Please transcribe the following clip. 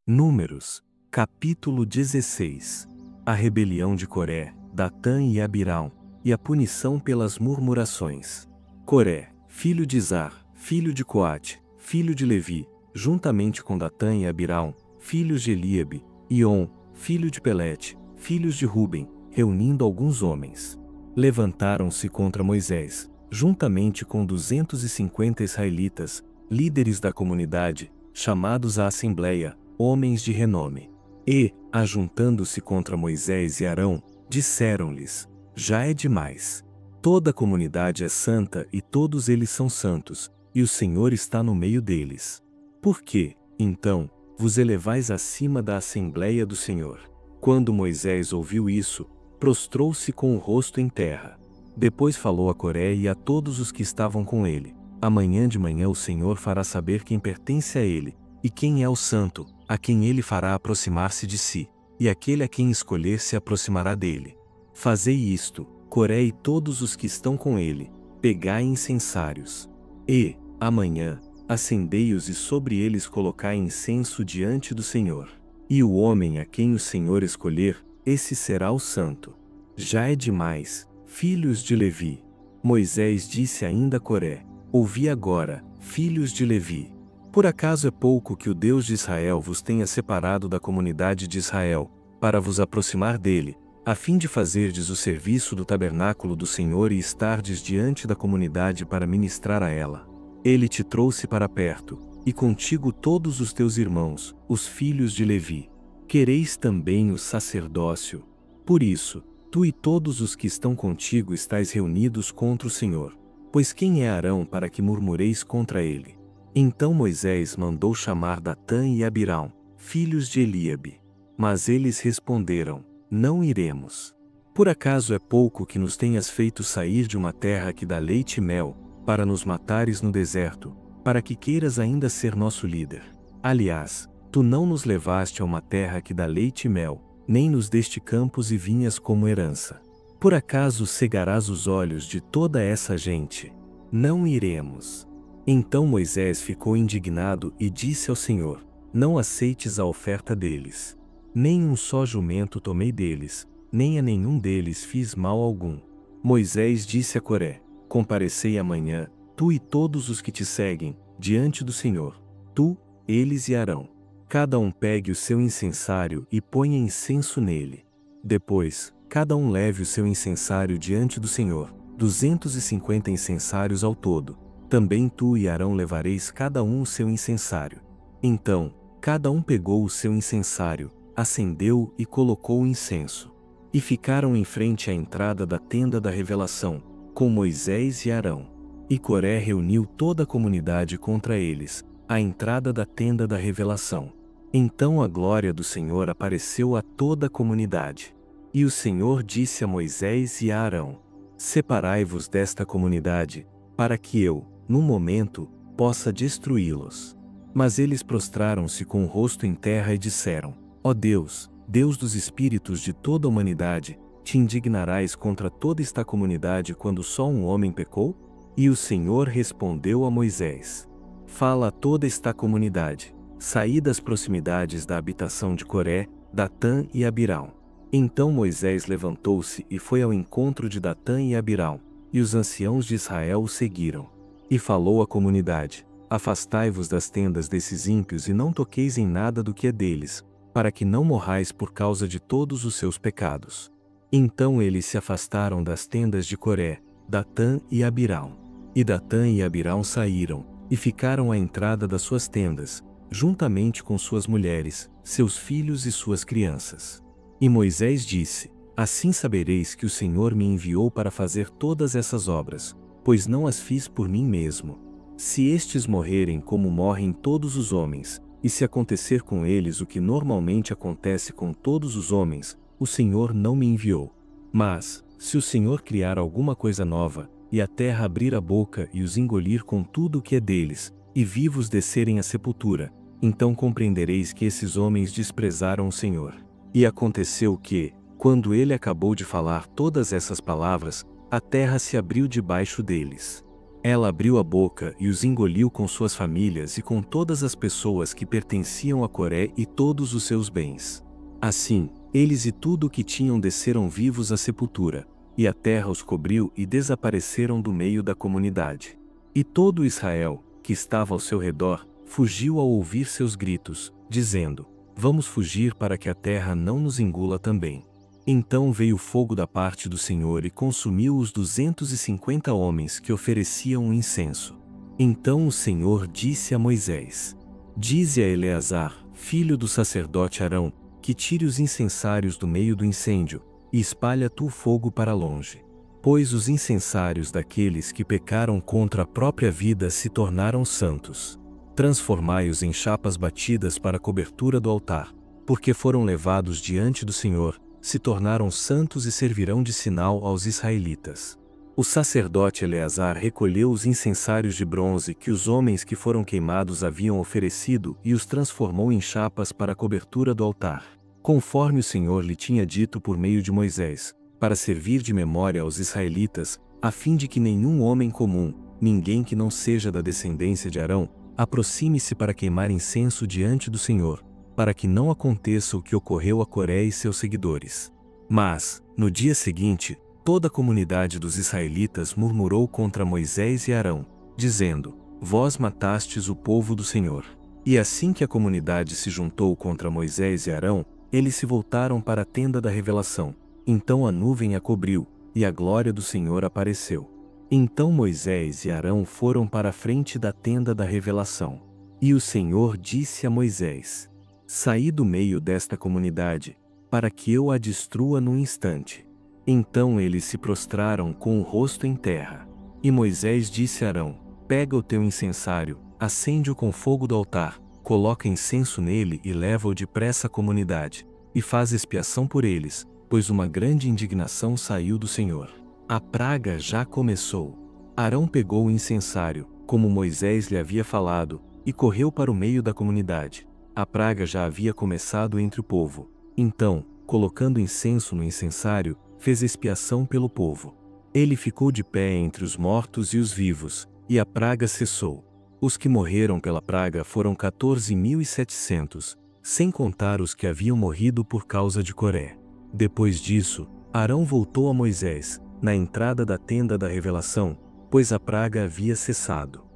Números, capítulo 16. A rebelião de Coré, Datã e Abirão, e a punição pelas murmurações. Coré, filho de Izar, filho de Coate, filho de Levi, juntamente com Datã e Abirão, filhos de Eliabe, e On, filho de Pelete, filhos de Ruben, reunindo alguns homens. Levantaram-se contra Moisés, juntamente com 250 israelitas, líderes da comunidade, chamados à assembleia, homens de renome. E, ajuntando-se contra Moisés e Arão, disseram-lhes: já é demais. Toda a comunidade é santa e todos eles são santos, e o Senhor está no meio deles. Por que, então, vos elevais acima da assembleia do Senhor? Quando Moisés ouviu isso, prostrou-se com o rosto em terra. Depois falou a Coré e a todos os que estavam com ele: amanhã de manhã o Senhor fará saber quem pertence a ele, e quem é o santo, a quem ele fará aproximar-se de si, e aquele a quem escolher se aproximará dele. Fazei isto, Coré e todos os que estão com ele, pegai incensários. E, amanhã, acendei-os e sobre eles colocai incenso diante do Senhor. E o homem a quem o Senhor escolher, esse será o santo. Já é demais, filhos de Levi. Moisés disse ainda a Coré: ouvi agora, filhos de Levi. Por acaso é pouco que o Deus de Israel vos tenha separado da comunidade de Israel, para vos aproximar dele, a fim de fazerdes o serviço do tabernáculo do Senhor e estardes diante da comunidade para ministrar a ela? Ele te trouxe para perto, e contigo todos os teus irmãos, os filhos de Levi. Quereis também o sacerdócio. Por isso, tu e todos os que estão contigo estáis reunidos contra o Senhor. Pois quem é Arão para que murmureis contra ele? Então Moisés mandou chamar Datã e Abirão, filhos de Eliabe. Mas eles responderam: não iremos. Por acaso é pouco que nos tenhas feito sair de uma terra que dá leite e mel, para nos matares no deserto, para que queiras ainda ser nosso líder? Aliás, tu não nos levaste a uma terra que dá leite e mel, nem nos deste campos e vinhas como herança. Por acaso cegarás os olhos de toda essa gente? Não iremos. Então Moisés ficou indignado e disse ao Senhor: não aceites a oferta deles. Nem um só jumento tomei deles, nem a nenhum deles fiz mal algum. Moisés disse a Coré: comparecei amanhã, tu e todos os que te seguem, diante do Senhor, tu, eles e Arão. Cada um pegue o seu incensário e ponha incenso nele. Depois, cada um leve o seu incensário diante do Senhor, 250 incensários ao todo. Também tu e Arão levareis cada um o seu incensário. Então, cada um pegou o seu incensário, acendeu e colocou o incenso. E ficaram em frente à entrada da tenda da revelação, com Moisés e Arão. E Coré reuniu toda a comunidade contra eles, à entrada da tenda da revelação. Então a glória do Senhor apareceu a toda a comunidade. E o Senhor disse a Moisés e a Arão: separai-vos desta comunidade, para que eu, no momento, possa destruí-los. Mas eles prostraram-se com o rosto em terra e disseram: ó Deus, Deus dos espíritos de toda a humanidade, te indignarás contra toda esta comunidade quando só um homem pecou? E o Senhor respondeu a Moisés: fala a toda esta comunidade: saí das proximidades da habitação de Coré, Datã e Abirão. Então Moisés levantou-se e foi ao encontro de Datã e Abirão, e os anciãos de Israel o seguiram. E falou à comunidade: afastai-vos das tendas desses ímpios e não toqueis em nada do que é deles, para que não morrais por causa de todos os seus pecados. Então eles se afastaram das tendas de Coré, Datã e Abirão. E Datã e Abirão saíram, e ficaram à entrada das suas tendas, juntamente com suas mulheres, seus filhos e suas crianças. E Moisés disse: assim sabereis que o Senhor me enviou para fazer todas essas obras, pois não as fiz por mim mesmo. Se estes morrerem como morrem todos os homens, e se acontecer com eles o que normalmente acontece com todos os homens, o Senhor não me enviou. Mas, se o Senhor criar alguma coisa nova, e a terra abrir a boca e os engolir com tudo o que é deles, e vivos descerem à sepultura, então compreendereis que esses homens desprezaram o Senhor. E aconteceu que, quando ele acabou de falar todas essas palavras, a terra se abriu debaixo deles. Ela abriu a boca e os engoliu com suas famílias e com todas as pessoas que pertenciam a Coré e todos os seus bens. Assim, eles e tudo o que tinham desceram vivos à sepultura, e a terra os cobriu e desapareceram do meio da comunidade. E todo Israel, que estava ao seu redor, fugiu ao ouvir seus gritos, dizendo: Vamos fugir para que a terra não nos engula também. Então veio fogo da parte do Senhor e consumiu os 250 homens que ofereciam o incenso. Então o Senhor disse a Moisés: Dize a Eleazar, filho do sacerdote Arão, que tire os incensários do meio do incêndio, e espalha tu o fogo para longe. Pois os incensários daqueles que pecaram contra a própria vida se tornaram santos. Transformai-os em chapas batidas para a cobertura do altar, porque foram levados diante do Senhor, se tornaram santos e servirão de sinal aos israelitas. O sacerdote Eleazar recolheu os incensários de bronze que os homens que foram queimados haviam oferecido e os transformou em chapas para a cobertura do altar, conforme o Senhor lhe tinha dito por meio de Moisés, para servir de memória aos israelitas, a fim de que nenhum homem comum, ninguém que não seja da descendência de Arão, aproxime-se para queimar incenso diante do Senhor, para que não aconteça o que ocorreu a Coré e seus seguidores. Mas, no dia seguinte, toda a comunidade dos israelitas murmurou contra Moisés e Arão, dizendo: Vós matastes o povo do Senhor. E assim que a comunidade se juntou contra Moisés e Arão, eles se voltaram para a tenda da revelação. Então a nuvem a cobriu, e a glória do Senhor apareceu. Então Moisés e Arão foram para a frente da tenda da revelação. E o Senhor disse a Moisés: Saí do meio desta comunidade, para que eu a destrua num instante. Então eles se prostraram com o rosto em terra. E Moisés disse a Arão: Pega o teu incensário, acende-o com fogo do altar, coloca incenso nele e leva-o depressa à comunidade, e faz expiação por eles, pois uma grande indignação saiu do Senhor. A praga já começou. Arão pegou o incensário, como Moisés lhe havia falado, e correu para o meio da comunidade. A praga já havia começado entre o povo. Então, colocando incenso no incensário, fez expiação pelo povo. Ele ficou de pé entre os mortos e os vivos, e a praga cessou. Os que morreram pela praga foram 14.700, sem contar os que haviam morrido por causa de Coré. Depois disso, Arão voltou a Moisés, na entrada da tenda da revelação, pois a praga havia cessado.